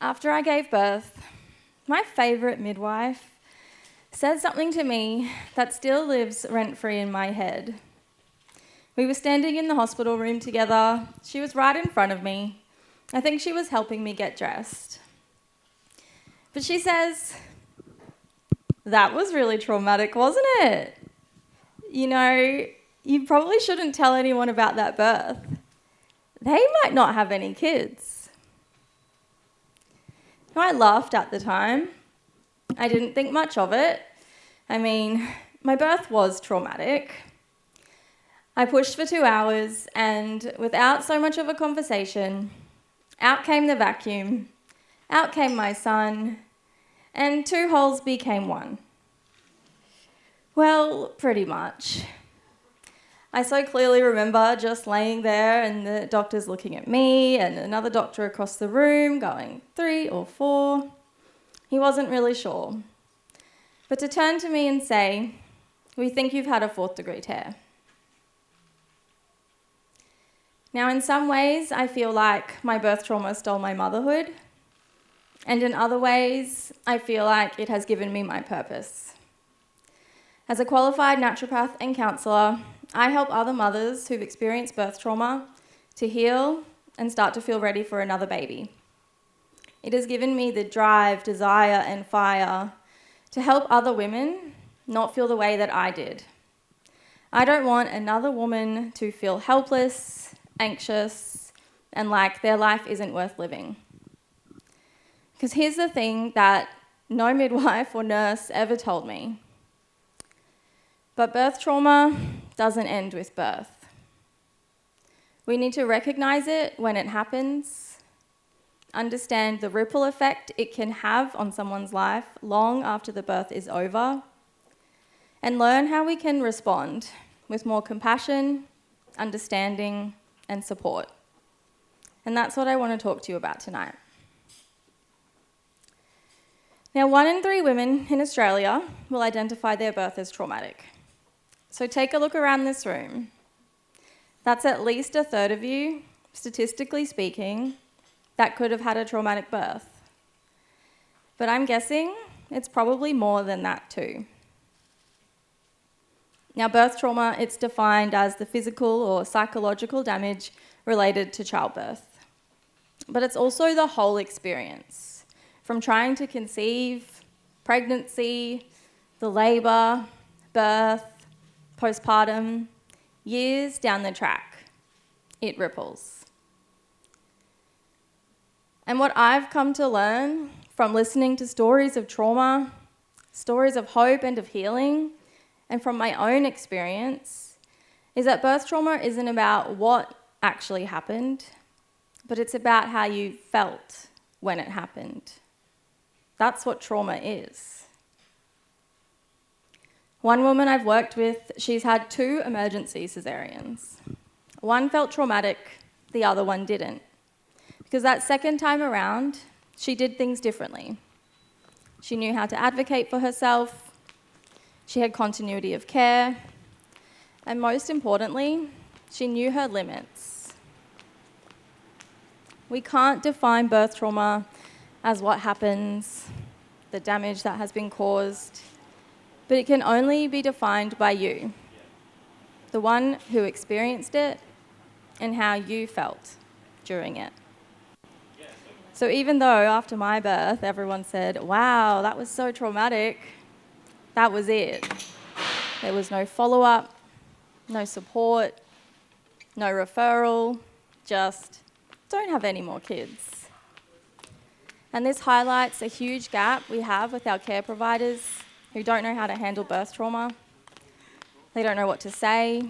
After I gave birth, my favourite midwife said something to me that still lives rent-free in my head. We were standing in the hospital room together. She was right in front of me. I think she was helping me get dressed. But she says, "That was really traumatic, wasn't it? You know, you probably shouldn't tell anyone about that birth. They might not have any kids." Now, I laughed at the time. I didn't think much of it. I mean, my birth was traumatic. I pushed for 2 hours, and without so much of a conversation, out came the vacuum, out came my son, and 2 holes became 1. Well, pretty much. I so clearly remember just laying there and the doctors looking at me and another doctor across the room going 3 or 4. He wasn't really sure. But to turn to me and say, "We think you've had a 4th-degree tear." Now, in some ways, I feel like my birth trauma stole my motherhood, and in other ways, I feel like it has given me my purpose. As a qualified naturopath and counsellor, I help other mothers who've experienced birth trauma to heal and start to feel ready for another baby. It has given me the drive, desire, and fire to help other women not feel the way that I did. I don't want another woman to feel helpless, anxious, and like their life isn't worth living. Because here's the thing that no midwife or nurse ever told me. But birth trauma doesn't end with birth. We need to recognize it when it happens, understand the ripple effect it can have on someone's life long after the birth is over, and learn how we can respond with more compassion, understanding, and support. And that's what I want to talk to you about tonight. Now, 1 in 3 women in Australia will identify their birth as traumatic. So take a look around this room. That's at least a third of you, statistically speaking, that could have had a traumatic birth. But I'm guessing it's probably more than that too. Now, birth trauma, it's defined as the physical or psychological damage related to childbirth. But it's also the whole experience, from trying to conceive, pregnancy, the labour, birth, postpartum, years down the track. It ripples. And what I've come to learn from listening to stories of trauma, stories of hope and of healing, and from my own experience, is that birth trauma isn't about what actually happened, but it's about how you felt when it happened. That's what trauma is. One woman I've worked with, she's had 2 emergency cesareans. One felt traumatic, the other one didn't. Because that second time around, she did things differently. She knew how to advocate for herself, she had continuity of care, and most importantly, she knew her limits. We can't define birth trauma as what happens, the damage that has been caused, but it can only be defined by you, the one who experienced it and how you felt during it. So even though after my birth everyone said, "Wow, that was so traumatic," that was it. There was no follow-up, no support, no referral, just don't have any more kids. And this highlights a huge gap we have with our care providers who don't know how to handle birth trauma. They don't know what to say.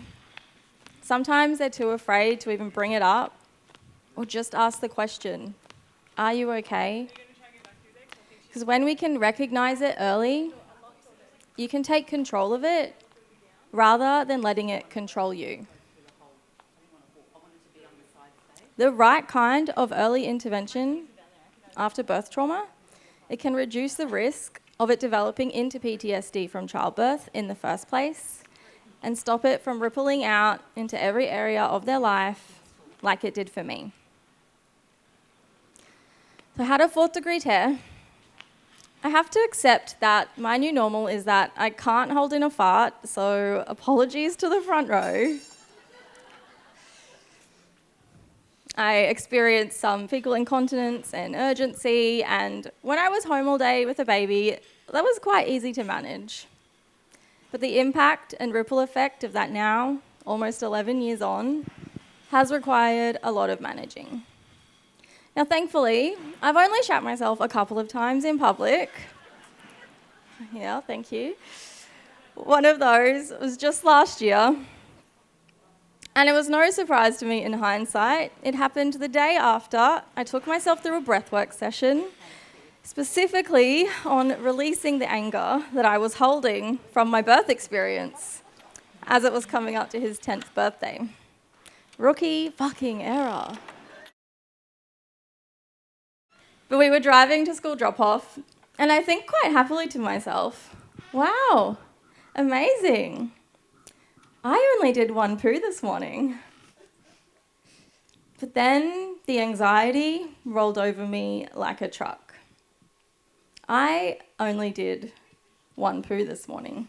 Sometimes they're too afraid to even bring it up or just ask the question, "Are you okay?" Because when we can recognize it early, you can take control of it rather than letting it control you. The right kind of early intervention after birth trauma, it can reduce the risk of it developing into PTSD from childbirth in the first place and stop it from rippling out into every area of their life like it did for me. So I had a 4th-degree tear. I have to accept that my new normal is that I can't hold in a fart, so apologies to the front row. I experienced some fecal incontinence and urgency, and when I was home all day with a baby, that was quite easy to manage. But the impact and ripple effect of that now, almost 11 years on, has required a lot of managing. Now, thankfully, I've only shat myself a couple of times in public. Yeah, thank you. One of those was just last year. And it was no surprise to me in hindsight. It happened the day after I took myself through a breathwork session, specifically on releasing the anger that I was holding from my birth experience as it was coming up to his 10th birthday. Rookie fucking error. But we were driving to school drop-off, and I think quite happily to myself, wow, amazing. I only did 1 poo this morning. But then the anxiety rolled over me like a truck. I only did 1 poo this morning.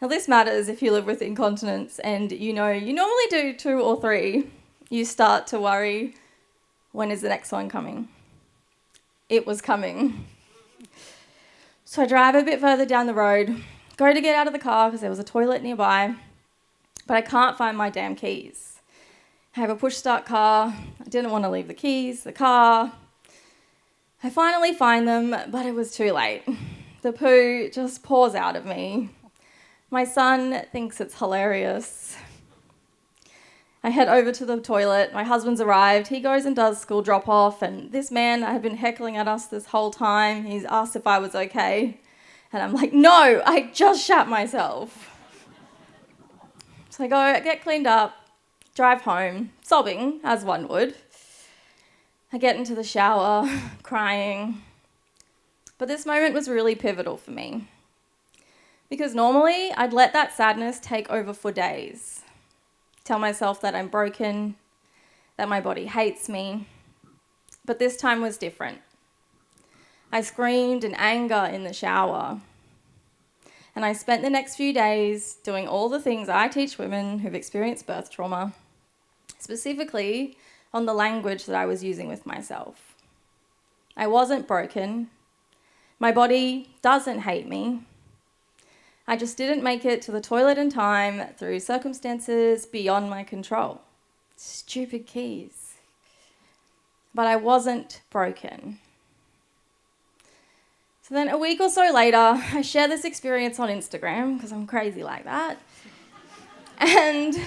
Now this matters if you live with incontinence and you normally do 2 or 3. You start to worry, when is the next one coming? It was coming. So I drive a bit further down the road, go to get out of the car because there was a toilet nearby, but I can't find my damn keys. I have a push-start car. I didn't want to leave the car. I finally find them, but it was too late. The poo just pours out of me. My son thinks it's hilarious. I head over to the toilet. My husband's arrived. He goes and does school drop-off, and this man had been heckling at us this whole time. He's asked if I was okay, and I'm like, no, I just shat myself. So I go, get cleaned up, drive home, sobbing, as one would. I get into the shower, crying. But this moment was really pivotal for me, because normally I'd let that sadness take over for days. Tell myself that I'm broken, that my body hates me. But this time was different. I screamed in anger in the shower. And I spent the next few days doing all the things I teach women who've experienced birth trauma, specifically on the language that I was using with myself. I wasn't broken. My body doesn't hate me. I just didn't make it to the toilet in time through circumstances beyond my control. Stupid keys. But I wasn't broken. So then a week or so later, I share this experience on Instagram, because I'm crazy like that. And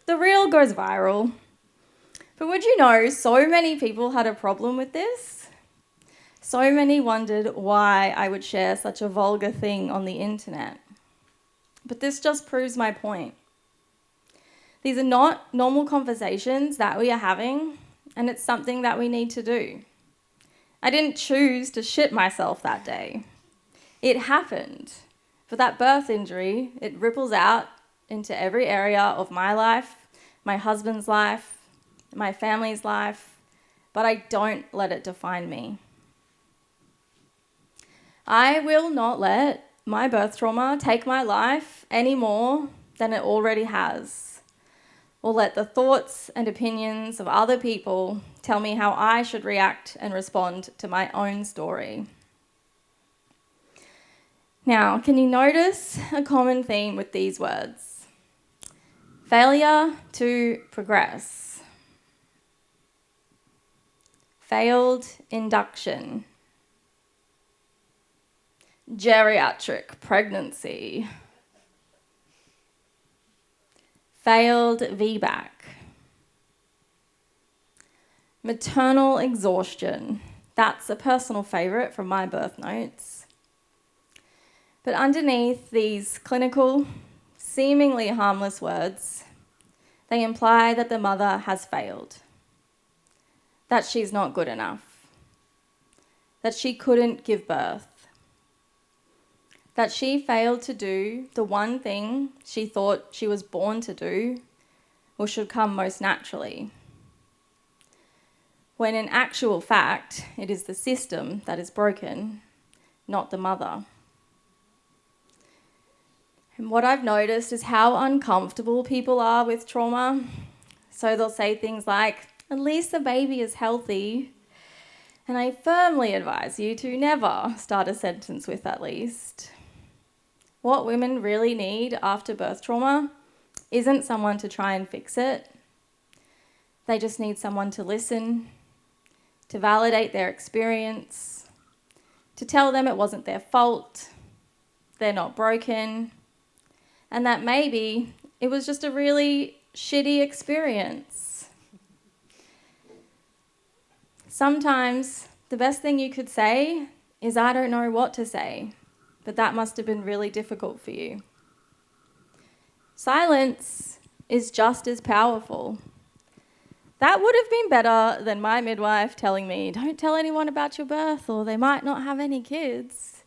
the reel goes viral. But would you know, so many people had a problem with this? So many wondered why I would share such a vulgar thing on the internet. But this just proves my point. These are not normal conversations that we are having, and it's something that we need to do. I didn't choose to shit myself that day. It happened. For that birth injury, it ripples out into every area of my life, my husband's life, my family's life, but I don't let it define me. I will not let my birth trauma take my life any more than it already has, or let the thoughts and opinions of other people tell me how I should react and respond to my own story. Now, can you notice a common theme with these words? Failure to progress. Failed induction. Geriatric pregnancy. Failed VBAC. Maternal exhaustion. That's a personal favourite from my birth notes. But underneath these clinical, seemingly harmless words, they imply that the mother has failed, that she's not good enough, that she couldn't give birth, that she failed to do the one thing she thought she was born to do or should come most naturally. when in actual fact, it is the system that is broken, not the mother. And what I've noticed is how uncomfortable people are with trauma. So they'll say things like, at least the baby is healthy. And I firmly advise you to never start a sentence with at least. What women really need after birth trauma isn't someone to try and fix it. They just need someone to listen, to validate their experience, to tell them it wasn't their fault, they're not broken, and that maybe it was just a really shitty experience. Sometimes the best thing you could say is, I don't know what to say, but that must have been really difficult for you. Silence is just as powerful. That would have been better than my midwife telling me, don't tell anyone about your birth or they might not have any kids.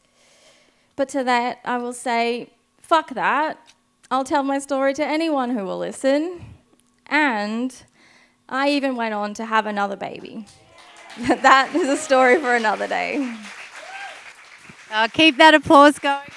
But to that, I will say, fuck that. I'll tell my story to anyone who will listen. And I even went on to have another baby. That is a story for another day. Keep that applause going.